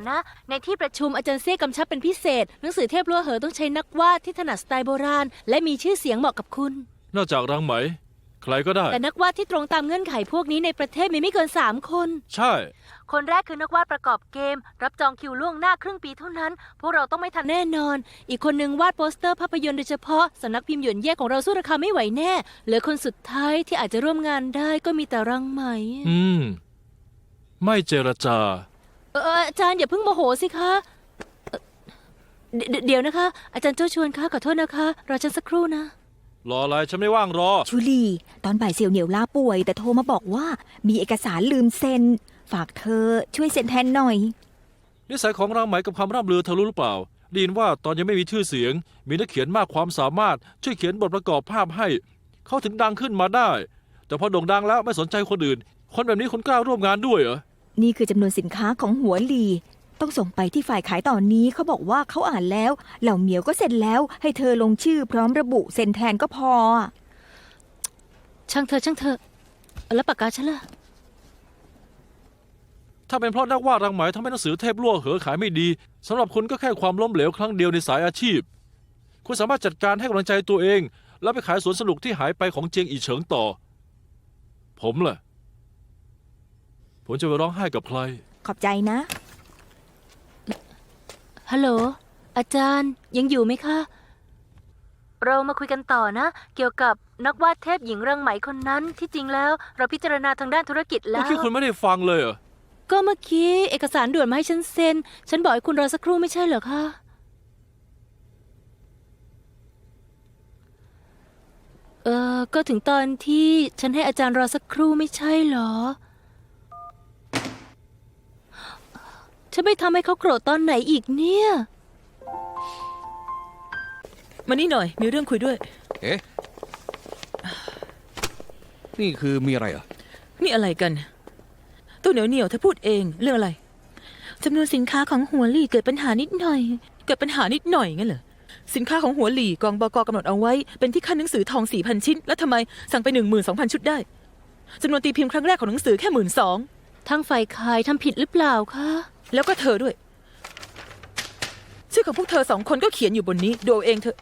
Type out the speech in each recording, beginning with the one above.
นะ ในที่ประชุมอาจารย์เซ่กำชับเป็นพิเศษหนังสือเทพลัวเหอต้องใช้นักวาดที่ถนัดสไตล์โบราณและมีชื่อเสียงเหมาะกับคุณนอกจากรังไหมใครก็ได้แต่นักวาดที่ตรงตามเงื่อนไขพวกนี้ในประเทศมีไม่เกิน3 คนใช่คนแรกคือนักวาดประกอบเกมรับจองคิวล่วงหน้าครึ่งปีเท่านั้นพวกเราต้องไม่ทันแน่นอนอีกคนนึงวาดโปสเตอร์ภาพยนตร์โดยเฉพาะสำนักพิมพ์หยวนเย่ของเราสู้ราคาไม่ไหวแน่เหลือคนสุดท้ายที่อาจจะร่วมงานได้ก็มีแต่รังไหมไม่เจรจาอาจารย์อย่าเพิ่งโมโหสิคะเดี๋ยวนะคะอาจารย์โจ้ชวนค่ะขอโทษนะคะรอฉันสักครู่นะรออะไรฉันไม่ว่างรอชูลีตอนบ่ายเสี่ยวเหนียวลาป่วยแต่โทรมาบอกว่ามีเอกสารลืมเซ็นฝากเธอช่วยเซ็นแทนหน่อยนิสัยของรังไหมกับความร่ำลือเธอรู้หรือเปล่าได้ยินว่าตอนยังไม่มีชื่อเสียงมีนักเขียนมากความสามารถช่วยเขียนบทประกอบภาพให้เขาถึงดังขึ้นมาได้แต่พอโด่งดังแล้วไม่สนใจคนอื่นคนแบบนี้คุณกล้าร่วมงานด้วยเหรอนี่คือจำนวนสินค้าของหัวหลีต้องส่งไปที่ฝ่ายขายตอนนี้เขาบอกว่าเขาอ่านแล้วเหล่าเหมียวก็เซ็นแล้วให้เธอลงชื่อพร้อมระบุเซ็นแทนก็พอช่างเธอแล้วปากกาฉันล่ะถ้าเป็นเพราะนักวาดรังไหมทำให้หนังสือเทพลั่วเหอขายไม่ดีสำหรับคุณก็แค่ความล้มเหลวครั้งเดียวในสายอาชีพคุณสามารถจัดการให้กำลังใจตัวเองแล้วไปขายสวนสนุกที่หายไปของเจียงอีเฉิงต่อผมล่ะผมจะไปร้องไห้กับใครขอบใจนะฮัลโหลอาจารย์ยังอยู่ไหมคะเรามาคุยกันต่อนะเกี่ยวกับนักวาดเทพหญิงรังไหมคนนั้นที่จริงแล้วเราพิจารณาทางด้านธุรกิจแล้วเมื่อกี้คุณไม่ได้ฟังเลยเหรอก็เมื่อกี้เอกสารด่วนมาให้ฉันเซ็นฉันบอกให้คุณรอสักครู่ไม่ใช่เหรอคะก็ถึงตอนที่ฉันให้อาจารย์รอสักครู่ไม่ใช่เหรอฉันไม่ทำให้เขาโกรธตอนไหนอีกเนี่ยมานี่หน่อยมีเรื่องคุยด้วยเอ๊ะนี่คือมีอะไรอ่ะนี่อะไรกันตัวเหนียวเธอพูดเองเรื่องอะไรจำนวนสินค้าของหัวหลี่เกิดปัญหานิดหน่อยงั้นเหรอสินค้าของหัวหลี่กองบก.กำหนดเอาไว้เป็นที่ขั้นหนังสือทอง 4,000 ชิ้นแล้วทำไมสั่งไป 12,000 ชุดได้จำนวนตีพิมพ์ครั้งแรกของหนังสือแค่ 12,000 ทางฝ่ายขายทำผิดหรือเปล่าคะแล้วก็เธอด้วยชื่อของพวกเธอ2 คนก็เขียนอยู่บนนี้ดูเอาเองเถอะ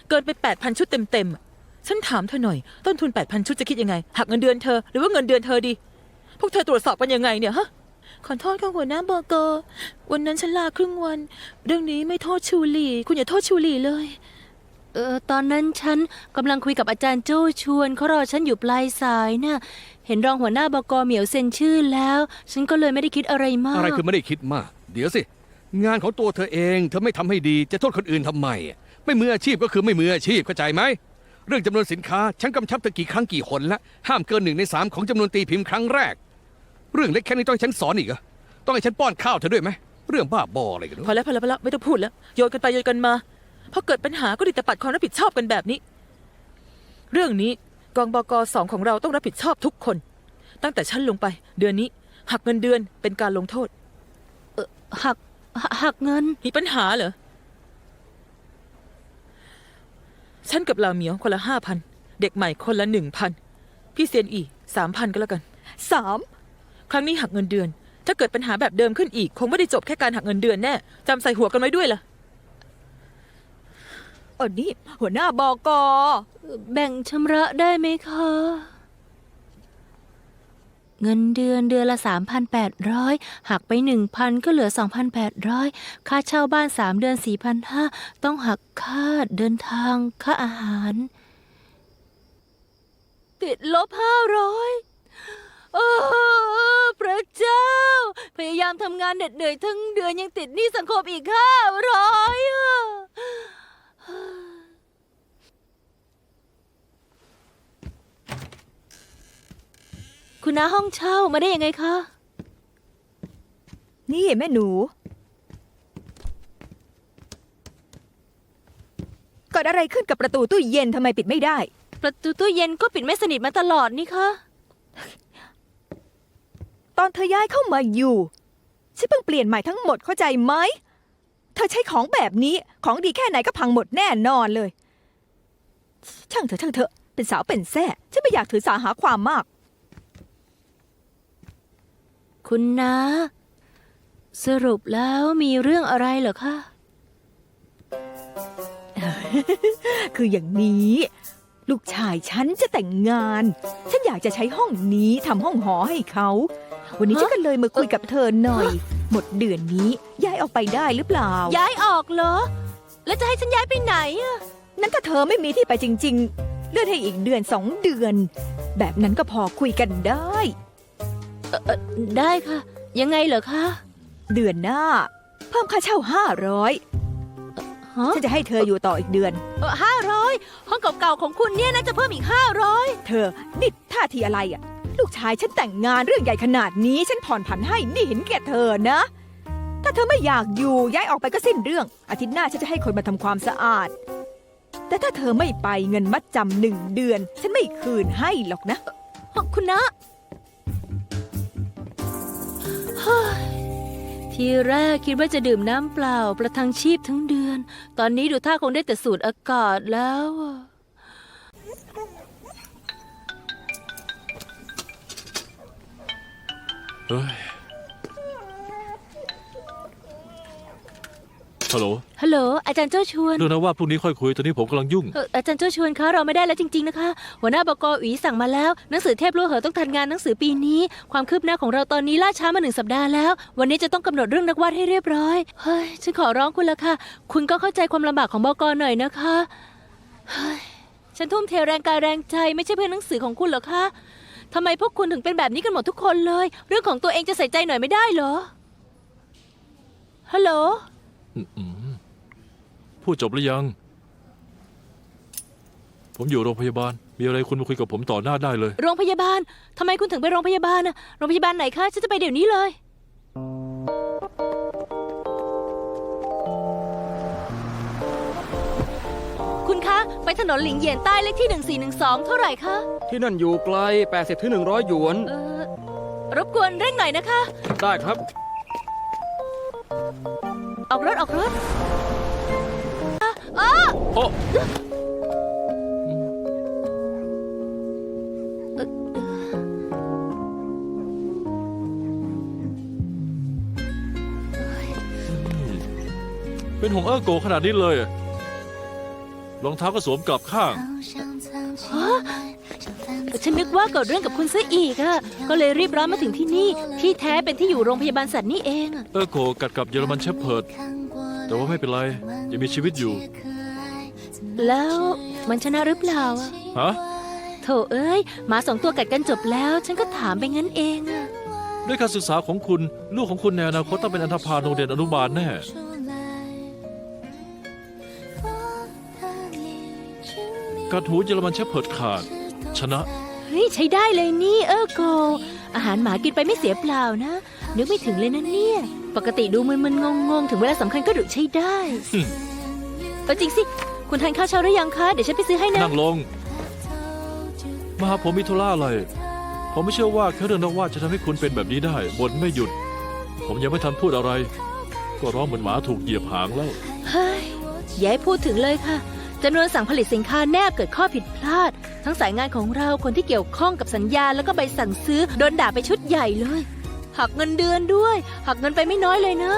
เกินไป 8,000 ชุดเต็มๆฉันถามเธอหน่อยต้นทุน 8,000 ชุดจะคิดยังไงหักเงินเดือนเธอหรือว่าเงินเดือนเธอดีพวกเธอตรวจสอบกันยังไงเนี่ยฮะขอโทษค่ะหัวหน้าบก.วันนั้นฉันลาครึ่งวันเรื่องนี้ไม่โทษชูหลี่คุณอย่าโทษชูหลี่เลยตอนนั้นฉันกำลังคุยกับอาจารย์โจ้ชวนเขารอฉันอยู่ปลายสายน่ะเห็นรองหัวหน้าบก.เหมียวเซ็นชื่อแล้วฉันก็เลยไม่ได้คิดอะไรมากอะไรคือไม่ได้คิดมากเดี๋ยวสิงานของตัวเธอเองเธอไม่ทำให้ดีจะโทษคนอื่นทำไมไม่มืออาชีพก็คือไม่มืออาชีพเข้าใจไหมเรื่องจำนวนสินค้าฉันกำชับเธอกี่ครั้งกี่หนแล้วห้ามเกิน1 ใน 3ของจำนวนตีพิมพ์ครั้งแรกเรื่องเล็กแค่นี้ต้องให้ฉันสอนอีกเหรอต้องให้ฉันป้อนข้าวเธอด้วยไหมเรื่องบ้าบออะไรกันพอแล้วไม่ต้องพูดแล้วโยนกันไปโยนกันมาพอเกิดปัญหาก็ดิแต่ปัดความรับผิดชอบกันแบบนี้เรื่องนี้กองบก.2ของเราต้องรับผิดชอบทุกคนตั้งแต่ฉันลงไปเดือนนี้หักเงินเดือนเป็นการลงโทษหักเงินมีปัญหาเหรอฉันกับเหล่าเหมียวคนละ 5,000 เด็กใหม่คนละ 1,000 พี่เซียนอี 3,000 ก็แล้วกัน3ครั้งนี้หักเงินเดือนถ้าเกิดปัญหาแบบเดิมขึ้นอีกคงไม่ได้จบแค่การหักเงินเดือนแน่จำใส่หัวกันไว้ด้วยล่ะนี่หัวหน้าบก.แบ่งชำระได้ไหมคะเงินเดือนละ 3,800 หักไป 1,000 ก็เหลือ 2,800 ค่าเช่าบ้าน3 เดือน 4,500 ต้องหักค่าเดินทางค่าอาหารติดลบ 500พระเจ้าพยายามทำงานเหน็ดเหนื่อยทั้งเดือนยังติดหนี้สังคมอีก 500คุณน้าห้องเช่ามาได้ยังไงคะนี่แม่หนูเกิดอะไรขึ้นกับประตูตู้เย็นทำไมปิดไม่ได้ประตูตู้เย็นก็ปิดไม่สนิทมาตลอดนี่คะตอนเธอย้ายเข้ามาอยู่ฉันเพิ่งเปลี่ยนใหม่ทั้งหมดเข้าใจไหมเธอใช้ของแบบนี้ของดีแค่ไหนก็พังหมดแน่นอนเลยช่างเถอะเป็นสาวเป็นแซ่ฉันไม่อยากถือสาหาความมากคุณน้า สรุปแล้วมีเรื่องอะไรเหรอคะ คืออย่างนี้ ลูกชายฉันจะแต่งงาน ฉันอยากจะใช้ห้องนี้ทำห้องหอให้เขา วันนี้ฉันก็เลยมาคุยกับเธอหน่อย หมดเดือนนี้ย้ายออกไปได้หรือเปล่า ย้ายออกเหรอ แล้วจะให้ฉันย้ายไปไหนอะ นั้นถ้าเธอไม่มีที่ไปจริง ๆ เลื่อนให้อีกเดือน2 เดือน แบบนั้นก็พอคุยกันได้ ได้ค่ะ ยังไงเหรอคะ เดือนหน้า เพิ่มค่าเช่า500 ฮะ ฉันจะให้เธออยู่ต่ออีกเดือน 500 ห้องเก่าๆของคุณเนี่ยน่าจะเพิ่มอีก 500 เธอนี่ท่าทีอะไรอ่ะ ลูกชายฉันแต่งงานเรื่องใหญ่ขนาดนี้ ฉันผ่อนผันให้นี่เห็นแก่เธอนะ ถ้าเธอไม่อยากอยู่ย้ายออกไปก็สิ้นเรื่อง อาทิตย์หน้าฉันจะให้คนมาทำความสะอาด แต่ถ้าเธอไม่ไปเงินมัดจำ1 เดือน ฉันไม่คืนให้หรอกนะ คุณนะเฮ้ยทีแรกคิดว่าจะดื่มน้ำเปล่าประทังชีพทั้งเดือน ตอนนี้ดูท่าคงได้แต่สูดอากาศแล้วอะ เฮ้ยฮัลโหล ฮัลโหลอาจารย์เจ้าชวน เรื่องนะว่าพรุ่งนี้ค่อยคุยตอนนี้ผมกำลังยุ่ง อาจารย์เจ้าชวนคะเราไม่ได้แล้วจริงๆนะคะ หัวหน้าบก.อุ๋ยสั่งมาแล้วหนังสือเทพลู่เหอต้องทันงานหนังสือปีนี้ ความคืบหน้าของเราตอนนี้ล่าช้ามา1 สัปดาห์แล้ว วันนี้จะต้องกำหนดเรื่องนักวาดให้เรียบร้อยเฮ้ยฉันขอร้องคุณละค่ะ คุณก็เข้าใจความลำบากของบก.หน่อยนะคะเฮ้ยฉันทุ่มเทแรงกายแรงใจไม่ใช่เพื่อหนังสือของคุณเหรอคะทำไมพวกคุณถึงเป็นแบบนี้กันหมดทุกคนเลย เรื่องของตัวเองจะใส่ใจหน่อยไม่ได้เหรอฮัลโหล พูดจบหรือยัง ผมอยู่โรงพยาบาล มีอะไรคุณมาคุยกับผมต่อหน้าได้เลย โรงพยาบาลทำไมคุณถึงไปโรงพยาบาลน่ะโรงพยาบาลไหนคะฉันจะไปเดี๋ยวนี้เลย คุณคะ ไปถนนหลิงเหยียนใต้เลขที่ 1412 เท่าไหร่คะ ที่นั่นอยู่ไกล 80-100 หยวน รบกวนเร่งหน่อยนะคะ ได้ครับ ออกรถออกรถ โอ้ เป็นห่วงโกขนาดนี้เลย รองเท้าก็สวมกลับข้าง ฉันนึกว่าเกิดเรื่องกับคุณซะอีกอะก็เลยรีบร้อนมาถึงที่นี่ ที่แท้เป็นที่อยู่โรงพยาบาลสัตว์นี่เองอะ โกกัดกับเยอรมันเชฟเพิร์ด แต่ว่าไม่เป็นไร ยังมีชีวิตอยู่ แล้วมันชนะหรือเปล่าอะ ฮะ โถเอ้ยหมา2 ตัวกัดกันจบแล้ว ฉันก็ถามไปงั้นเองอะ ด้วยการศึกษาของคุณ ลูกของคุณในอนาคตต้องเป็นอันธพาลโรงเรียนอนุบาลแน่ กัดหูเยอรมันเชฟเพิร์ดขาด ชนะ เฮ้ยใช้ได้เลยนี่โก อาหารหมากินไปไม่เสียเปล่านะ นึกไม่ถึงเลยนะเนี่ย ปกติดูมึนๆงงๆ ถึงเวลาสำคัญก็ดุใช้ได้ จริงสิ คุณทานข้าวเช้าหรือยังคะ เดี๋ยวฉันไปซื้อให้นะ นั่งลง มาหาผมมีธุระอะไร ผมไม่เชื่อว่าแค่เรื่องนักวาดจะทำให้คุณเป็นแบบนี้ได้บ่นไม่หยุด ผมยังไม่ทันพูดอะไร ก็ร้องเหมือนหมาถูกเหยียบหางแล้ว เฮ้ยอย่าให้พูดถึงเลยค่ะจำนวนสั่งผลิตสินค้าแนบเกิดข้อผิดพลาด ทั้งสายงานของเราคนที่เกี่ยวข้องกับสัญญาแล้วก็ใบสั่งซื้อโดนด่าไปชุดใหญ่เลย หักเงินเดือนด้วย หักเงินไปไม่น้อยเลยนะ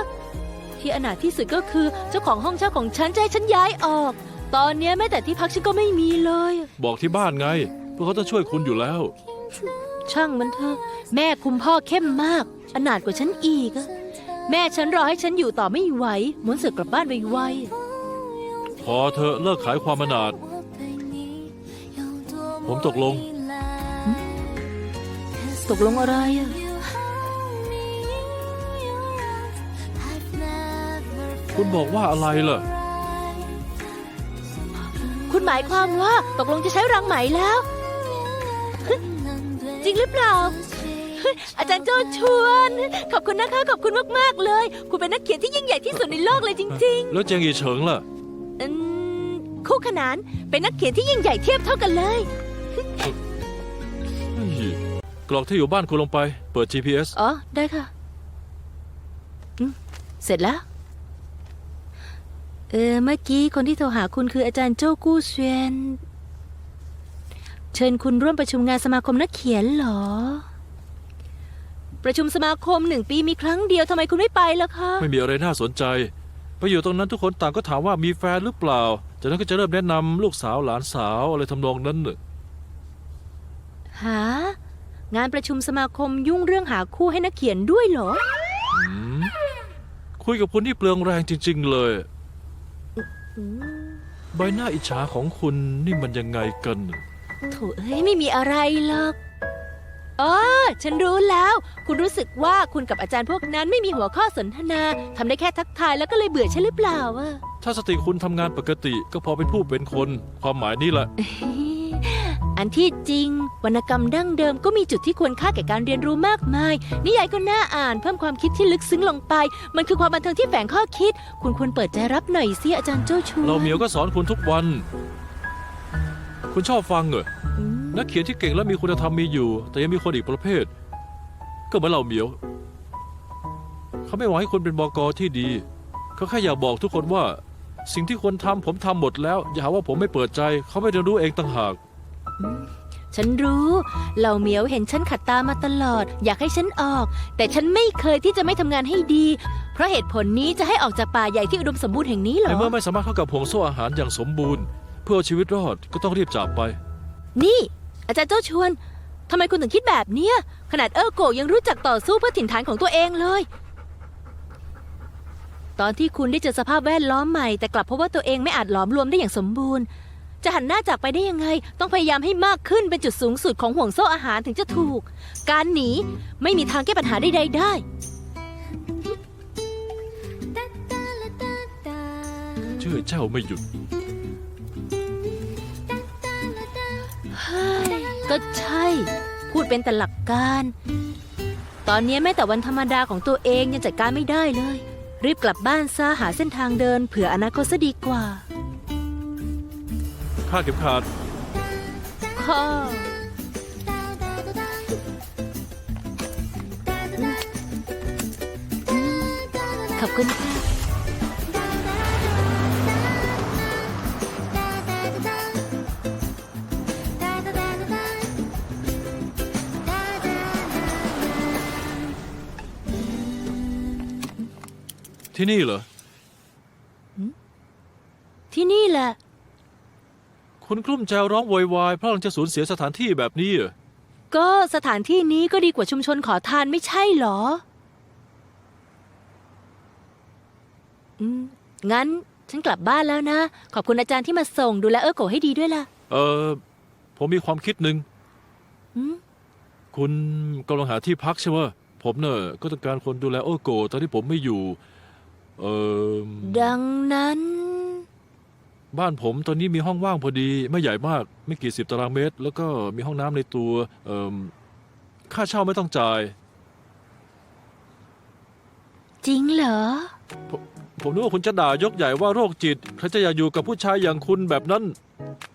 ที่อนาถที่สุดก็คือเจ้าของห้องเช่าของฉันจะให้ฉันย้ายออก ตอนเนี้ยแม้แต่ที่พักฉันก็ไม่มีเลย บอกที่บ้านไงพวกเขาต้องช่วยคุณอยู่แล้ว ช่างมันเถอะแม่คุมพ่อเข้มมากอนาถกว่าฉันอีกอะแม่ฉันรอให้ฉันอยู่ต่อไม่ไหวหมุนเสือกกลับบ้านไว พอเธอะเลิกขายความอนาถผมตกลง ๆตกลงอะไรอะ คุณบอกว่าอะไรล่ะ คุณหมายความว่าตกลงจะใช้รังไหมแล้ว จริงหรือเปล่า อาจารย์โจ้ชวน ขอบคุณนะคะขอบคุณมากๆเลย คุณเป็นนักเขียนที่ยิ่งใหญ่ที่สุดในโลกเลยจริง แล้วเจียงอีเฉิงล่ะ ๆคู่ขนานเป็นนักเขียนที่ยิ่งใหญ่เทียบเท่ากันเลย กรอกที่อยู่บ้านคุณลงไป เปิด GPS อ๋อ ได้ค่ะเสร็จแล้ว เมื่อกี้คนที่โทรหาคุณคืออาจารย์โจ้กู้เซียน เชิญคุณร่วมประชุมงานสมาคมนักเขียนเหรอ ประชุมสมาคม1 ปีมีครั้งเดียวทำไมคุณไม่ไปล่ะคะ ไม่มีอะไรน่าสนใจไปอยู่ตรงนั้นทุกคนต่างก็ถามว่ามีแฟนหรือเปล่าจากนั้นก็จะเริ่มแนะนำลูกสาวหลานสาวอะไรทำนองนั้นน่ะ หางานประชุมสมาคมยุ่งเรื่องหาคู่ให้นักเขียนด้วยเหรอ คุยกับคุณนี่เปลืองแรงจริง ๆ เลย ใบหน้าอิจฉาของคุณนี่มันยังไงกัน โถเอ้ยไม่มีอะไรหรอกอ๋อฉันรู้แล้ว คุณรู้สึกว่าคุณกับอาจารย์พวกนั้นไม่มีหัวข้อสนทนาทำได้แค่ทักทายแล้วก็เลยเบื่อใช่หรือเปล่าอะ ถ้าสติคุณทำงานปกติก็พอเป็นผู้เป็นคน ความหมายนี่แหละ อันที่จริงวรรณกรรมดั้งเดิมก็มีจุดที่ควรค่าแก่การเรียนรู้มากมายนิยายก็น่าอ่านเพิ่มความคิดที่ลึกซึ้งลงไป มันคือความบันเทิงที่แฝงข้อคิด คุณควรเปิดใจรับหน่อยสิอาจารย์โจ้ชู เราเหมียวก็สอนคุณทุกวัน คุณชอบฟังเหรอนักเขียนที่เก่งและมีคุณธรรมมีอยู่ แต่ยังมีคนอีกประเภท ก็เหมือนเราเหมียว เขาไม่หวังให้คุณเป็นบก.ที่ดี เขาแค่อยากบอกทุกคนว่า สิ่งที่ควรทำผมทำหมดแล้ว อย่าหาว่าผมไม่เปิดใจ เขาไม่เรียนรู้เองต่างหาก ฉันรู้เหล่าเหมียวเห็นฉันขัดตามาตลอด อยากให้ฉันออก แต่ฉันไม่เคยที่จะไม่ทำงานให้ดี เพราะเหตุผลนี้จะให้ออกจากป่าใหญ่ที่อุดมสมบูรณ์แห่งนี้เหร ใน อ เมื่อไม่สามารถเข้ากับห่วงโซ่อาหารอย่างสมบูรณ์ เพื่อเอาชีวิตรอดก็ต้องรีบจากไป นี่ อาจารย์โจ้ชวนทำไมคุณถึงคิดแบบเนี้ยขนาดโกะยังรู้จักต่อสู้เพื่อถิ่นฐานของตัวเองเลย ตอนที่คุณได้เจอสภาพแวดล้อมใหม่แต่กลับพบว่าตัวเองไม่อาจหลอมรวมได้อย่างสมบูรณ์ จะหันหน้าจากไปได้ยังไง ต้องพยายามให้มากขึ้นเป็นจุดสูงสุดของห่วงโซ่อาหารถึงจะถูก การหนีไม่มีทางแก้ปัญหาใดๆได้ เชื่อเจ้าไม่หยุด เฮ้ยก็ใช่ พูดเป็นแต่หลักการ ตอนนี้แม้แต่วันธรรมดาของตัวเองยังจัดการไม่ได้เลย รีบกลับบ้านซะหาเส้นทางเดินเผื่ออนาคตซะดีกว่า ค่าดเข็มขัด ข้อขอบคุณค่ะ ที่นี่เหรอ ที่นี่แหละ คุณกลุ้มใจร้องโวยวายเพราะกำลังจะสูญเสียสถานที่แบบนี้เหรอ ก็สถานที่นี้ก็ดีกว่าชุมชนขอทานไม่ใช่เหรอ งั้นฉันกลับบ้านแล้วนะ ขอบคุณอาจารย์ที่มาส่งดูแลโกะให้ดีด้วยล่ะ ผมมีความคิดหนึ่ง อืม คุณกำลังหาที่พักใช่ไหมผมเนอะก็ต้องการคนดูแลโอโกะตอนที่ผมไม่อยู่ ดังนั้น บ้านผมตอนนี้มีห้องว่างพอดี ไม่ใหญ่มาก ไม่กี่สิบตารางเมตร แล้วก็มีห้องน้ำในตัว ค่าเช่าไม่ต้องจ่าย จริงเหรอ ผมนึกว่าคุณจะด่ายกใหญ่ว่าโรคจิตใครจะอยากอยู่กับผู้ชายอย่างคุณแบบนั้น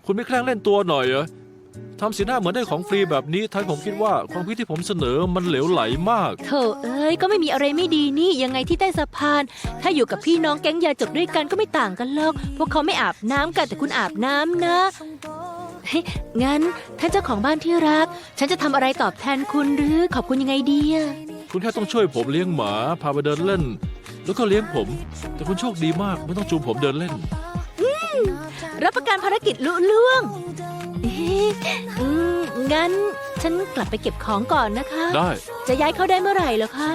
คุณไม่แกล้งเล่นตัวหน่อยเหรอทำสีหน้าเหมือนได้ของฟรีแบบนี้ท้ายผมคิดว่าความคิดที่ผมเสนอมันเหลวไหลมาก โถเอ้ยก็ไม่มีอะไรไม่ดีนี่ยังไงที่ใต้สะพาน ถ้าอยู่กับพี่น้องแก๊งยาจกด้วยกันก็ไม่ต่างกันหรอกพวกเขาไม่อาบน้ำกันแต่คุณอาบน้ำนะเฮ้ยงั้นท่านเจ้าของบ้านที่รัก ฉันจะทำอะไรตอบแทนคุณหรือขอบคุณยังไงดีอะ คุณแค่ต้องช่วยผมเลี้ยงหมาพาไปเดินเล่น แล้วก็เลี้ยงผม แต่คุณโชคดีมากไม่ต้องจูงผมเดินเล่น รับประกันภารกิจลุล่วงเอ๊ะงั้นฉันกลับไปเก็บของก่อนนะคะ ได้ จะย้ายเข้าได้เมื่อไหร่เหรอคะ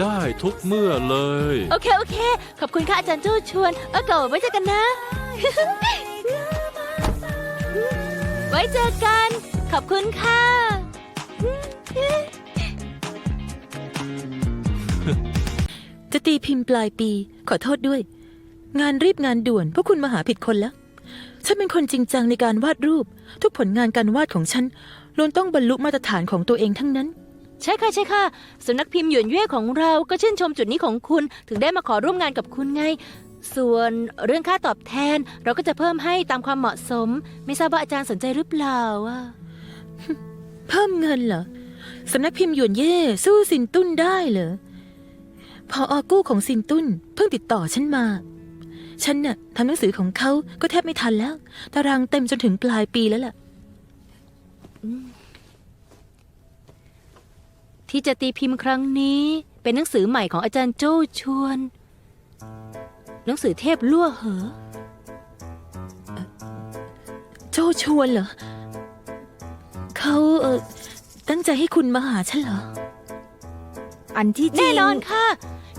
ได้ทุกเมื่อเลย โอเค ขอบคุณค่ะอาจารย์จู้ชวนโกะไว้เจอกันนะ ไว้เจอกัน ขอบคุณค่ะ จะตีพิมพ์ปลายปี ขอโทษด้วย งานรีบงานด่วนพวกคุณมาหาผิดคนแล้ว ฉันเป็นคนจริงจังในการวาดรูป ทุกผลงานการวาดของฉันล้วนต้องบรรลุมาตรฐานของตัวเองทั้งนั้น ใช่ค่ะสำนักพิมพ์หยวนเย่ของเราก็ชื่นชมจุดนี้ของคุณถึงได้มาขอร่วมงานกับคุณไง ส่วนเรื่องค่าตอบแทน เราก็จะเพิ่มให้ตามความเหมาะสม ไม่ทราบว่าอาจารย์สนใจหรือเปล่าอะ เพิ่มเงินเหรอ สำนักพิมพ์หยวนเย่สู้ซินตุ้นได้เหรอพอกู้ของซินตุ้นเพิ่งติดต่อฉันมา ฉันน่ะทำหนังสือของเขาก็แทบไม่ทันแล้ว ตารางเต็มจนถึงปลายปีแล้วล่ะ ที่จะตีพิมพ์ครั้งนี้เป็นหนังสือใหม่ของอาจารย์โจ้ชวน หนังสือเทพลั่วเหอ โจชวนเหรอ เขาตั้งใจให้คุณมาหาฉันเหรอ อันที่จริง แน่นอนค่ะ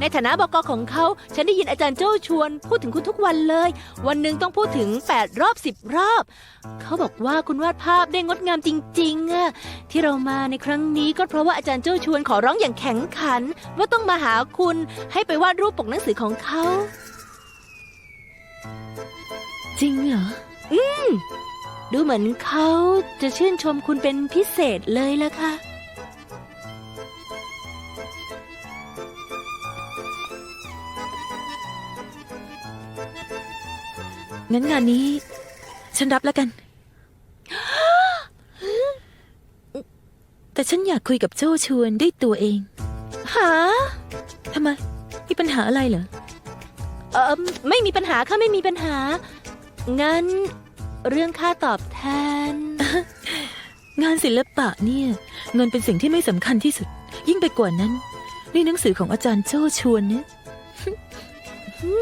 ในฐานะบกของเขา ฉันได้ยินอาจารย์โจ้ชวน พูดถึงคุณทุกวันเลย วันหนึ่งต้องพูดถึง8 รอบ 10 รอบ เขาบอกว่าคุณวาดภาพได้งดงามจริงๆอะที่เรามาในครั้งนี้ก็เพราะว่าอาจารย์โจ้ชวนขอร้องอย่างแข็งขัน ว่าต้องมาหาคุณให้ไปวาดรูปปกหนังสือของเขา จริงเหรอ ดูเหมือนเขาจะชื่นชมคุณเป็นพิเศษเลยล่ะค่ะ งั้นงานนี้ ฉันรับแล้วกัน แต่ฉันอยากคุยกับโจ้ชวนด้วยตัวเอง หา ทำไม มีปัญหาอะไรเหรอ ไม่มีปัญหาค่ะไม่มีปัญหา งั้น เรื่องค่าตอบแทน งานศิลปะเนี่ย เงินเป็นสิ่งที่ไม่สำคัญที่สุด ยิ่งไปกว่านั้น นี่หนังสือของอาจารย์โจ้ชวนนะ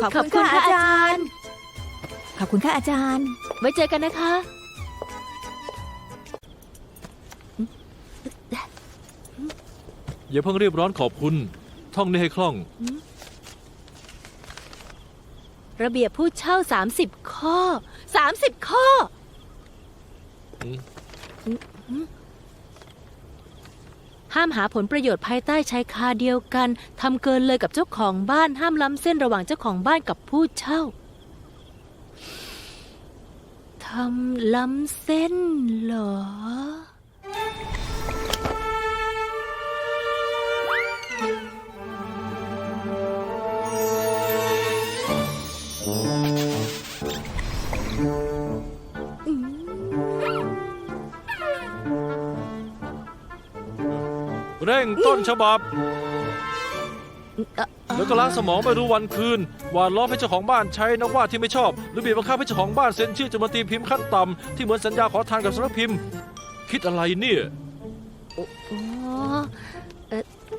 ขอบคุณค่ะอาจารย์ ขอบคุณค่ะอาจารย์ ไว้เจอกันนะคะ อย่าเพิ่งรีบร้อนขอบคุณ ท่องนี่ให้คล่อง ระเบียบผู้เช่า30 ข้อ 30 ข้อ ห้ามหาผลประโยชน์ภายใต้ชายคาเดียวกันทำเกินเลยกับเจ้าของบ้านห้ามล้ำเส้นระหว่างเจ้าของบ้านกับผู้เช่าทำล้ำเส้นเหรอ เร่งต้นฉบับ แล้วก็ล้างสมองไม่รู้วันคืนหวานล้อมให้เจ้าของบ้านใช้นักวาดที่ไม่ชอบ หรือบีบบังคับให้เจ้าของบ้านเซ็นชื่อจำนวนตีพิมพ์ขั้นต่ำที่เหมือนสัญญาขอทานกับสำนักพิมพ์ คิดอะไรเนี่ย อ๋อ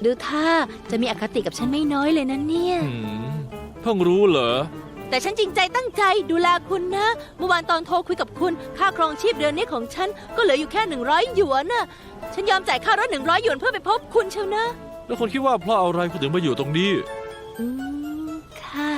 ดูท่าจะมีอคติกับฉันไม่น้อยเลยนะเนี่ย เพิ่งรู้เหรอ แต่ฉันจริงใจตั้งใจดูแลคุณนะ เมื่อวานตอนโทรคุยกับคุณ ค่าครองชีพเดือนนี้ของฉันก็เหลืออยู่แค่100 หยวนน่ะ ฉันยอมจ่ายค่ารถ100 หยวนเพื่อไปพบคุณเชียวนะ แล้วคนคิดว่าเพราะอะไรคุณถึงมาอยู่ตรงนี้ ค่ะ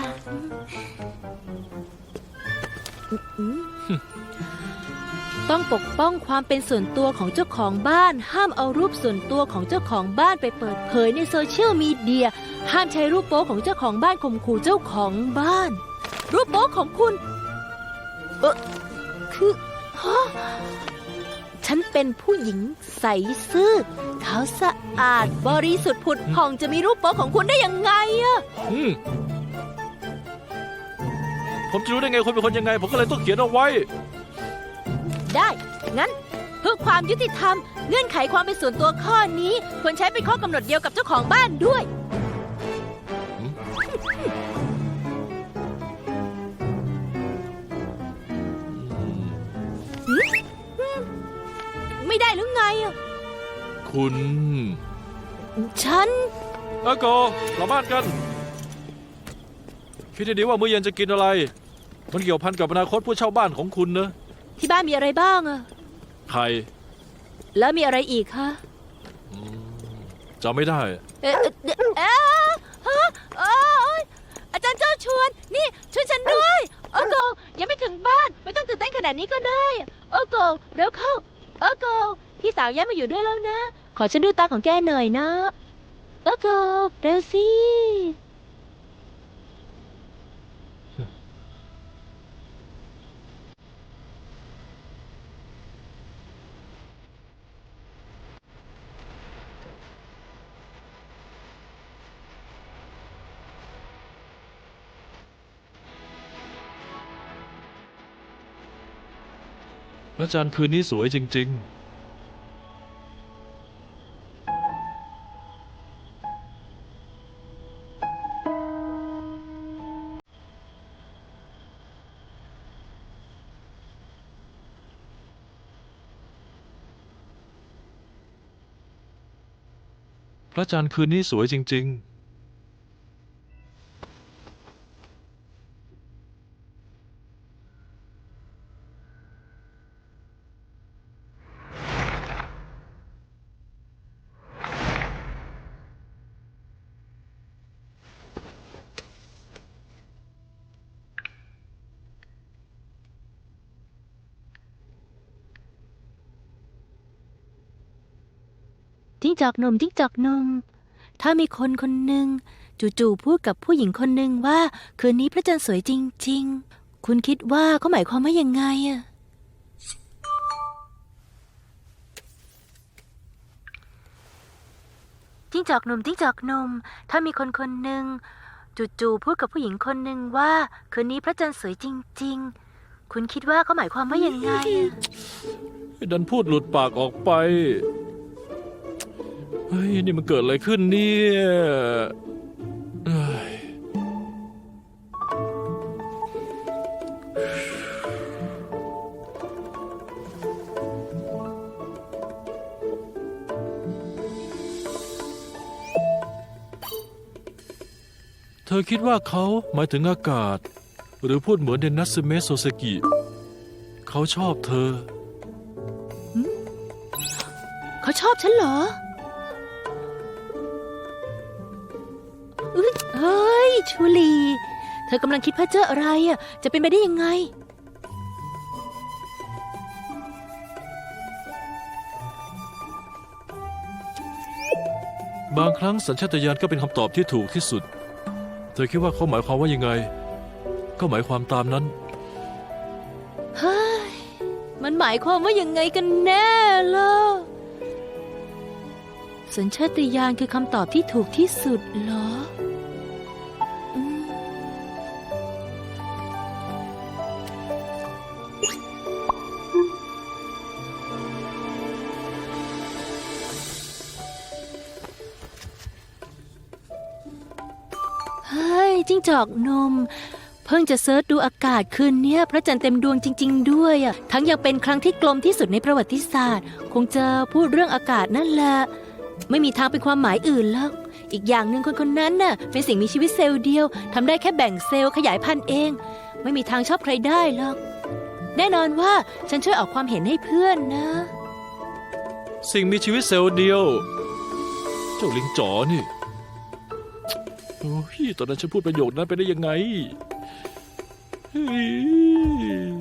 ต้องปกป้องความเป็นส่วนตัวของเจ้าของบ้าน ห้ามเอารูปส่วนตัวของเจ้าของบ้านไปเปิดเผยในโซเชียลมีเดีย ห้ามใช้รูปโป๊ของเจ้าของบ้านข่มขู่เจ้าของบ้าน รูปโป๊ของคุณคือฮะฉันเป็นผู้หญิงใสซื่อขาวสะอาดบริสุทธิ์ผุดผ่องจะมีรูปโป๊ของคุณได้ยังไงอะ ผมจะรู้ได้ไงคนเป็นคนยังไง ผมก็เลยต้องเขียนเอาไว้ ได้ งั้น เพื่อความยุติธรรม เงื่อนไขความเป็นส่วนตัวข้อนี้ ควรใช้เป็นข้อกำหนดเดียวกับเจ้าของบ้านด้วย ไม่ได้หรือไงอะ คุณ ฉัน อาโกกลับบ้านกัน คิดให้ดีว่ามื้อเย็นจะกินอะไร มันเกี่ยวพันกับอนาคตผู้เช่าบ้านของคุณนะ ที่บ้านมีอะไรบ้างอะ ไข่ แล้วมีอะไรอีกคะ จำไม่ได้ เอ๊ะฮะอาจารย์เจ้าชวน นี่ช่วยฉันด้วย โอ้โกยังไม่ถึงบ้าน ไม่ต้องตื่นเต้นขนาดนี้ก็ได้ โอ้โกเร็วเข้า โอ้โกพี่สาวย้ายมาอยู่ด้วยแล้วนะ ขอฉันดูตาของแกหน่อยนะ โอ้โกเร็วสิ พระจันทร์คืนนี้สวยจริง ๆ พระจันทร์คืนนี้สวยจริง ๆ จิ้งจอกหนุ่มจิ้งจอกหนุ่มถ้ามีคนคนหนึ่งจู่ๆพูดกับผู้หญิงคนหนึ่งว่าคืนนี้พระจันทร์สวยจริง ๆ คุณคิดว่าเขาหมายความว่ายังไงอะจิ้งจอกหนุ่มจิ้งจอกหนุ่มถ้ามีคนคนหนึ่งจู่ๆพูดกับผู้หญิงคนหนึ่งว่าคืนนี้พระจันทร์สวยจริง ๆ คุณคิดว่าเขาหมายความว่ายังไงอะ ดันพูดหลุดปากออกไป เฮ้ย นี่มันเกิดอะไรขึ้นเนี่ยเอ้ยเธอคิดว่าเขาหมายถึงอากาศ หรือพูดเหมือนเดนนัสเมะโซเซกิ เขาชอบเธอ เขาชอบฉันเหรอเฮ้ย ชูลี เธอกำลังคิดเพ้อเจ้ออะไรอ่ะ จะเป็นไปได้ยังไง บางครั้งสัญชาตญาณก็เป็นคำตอบที่ถูกที่สุด เธอคิดว่าเขาหมายความว่ายังไง ก็หมายความตามนั้น เฮ้ย มันหมายความว่ายังไงกันแน่ล่ะ สัญชาตญาณคือคำตอบที่ถูกที่สุดเหรออืมเฮ้ย จิ้งจอกหนุ่มเพิ่งจะเซิร์ชดูอากาศคืนเนี้ยพระจันทร์เต็มดวงจริง ๆ ด้วยอ่ะทั้งยังเป็นครั้งที่กลมที่สุดในประวัติศาสตร์ คงจะพูดเรื่องอากาศนั่นแหละไม่มีทางเป็นความหมายอื่นแล้วอีกอย่างหนึ่งคนคนนั้นน่ะเป็นสิ่งมีชีวิตเซลล์เดียวทำได้แค่แบ่งเซลล์ขยายพันธุ์เอง ไม่มีทางชอบใครได้หรอกแน่นอนว่าฉันช่วยออกความเห็นให้เพื่อนนะ สิ่งมีชีวิตเซลล์เดียว เจ้าลิงจ๋อนี่ โอ้ยตอนนั้นฉันพูดประโยคนั้นไปได้ยังไงเฮ้ย